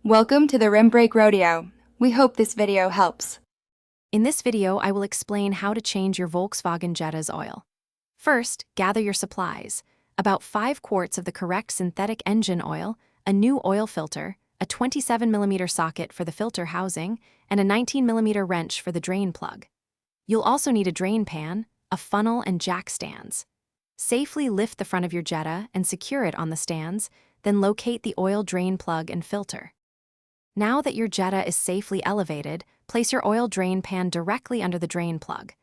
Welcome to the Rim Brake Rodeo. We hope this video helps. In this video, I will explain how to change your Volkswagen Jetta's oil. First, gather your supplies. About 5 quarts of the correct synthetic engine oil, a new oil filter, a 27mm socket for the filter housing, and a 19mm wrench for the drain plug. You'll also need a drain pan, a funnel, and jack stands. Safely lift the front of your Jetta and secure it on the stands, then locate the oil drain plug and filter. Now that your Jetta is safely elevated, place your oil drain pan directly under the drain plug.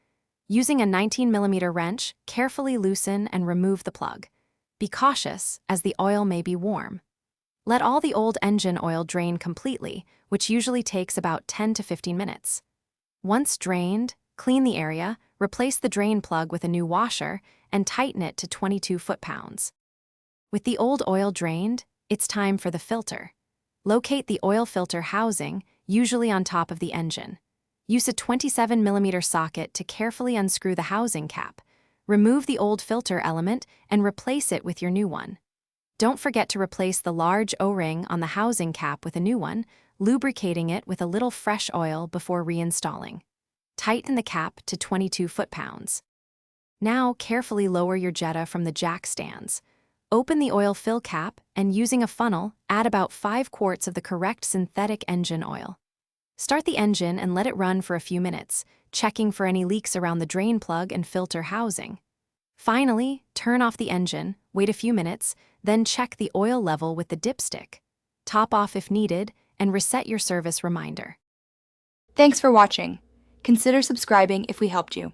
Using a 19mm wrench, carefully loosen and remove the plug. Be cautious, as the oil may be warm. Let all the old engine oil drain completely, which usually takes about 10 to 15 minutes. Once drained, clean the area, replace the drain plug with a new washer, and tighten it to 22 foot-pounds. With the old oil drained, it's time for the filter. Locate the oil filter housing, usually on top of the engine. Use a 27mm socket to carefully unscrew the housing cap. Remove the old filter element and replace it with your new one. Don't forget to replace the large O-ring on the housing cap with a new one, lubricating it with a little fresh oil before reinstalling. Tighten the cap to 22 foot-pounds. Now carefully lower your Jetta from the jack stands. Open the oil fill cap and, using a funnel, add about 5 quarts of the correct synthetic engine oil. Start the engine and let it run for a few minutes, checking for any leaks around the drain plug and filter housing. Finally, turn off the engine, wait a few minutes, then check the oil level with the dipstick. Top off if needed, and reset your service reminder. Thanks for watching. Consider subscribing if we helped you.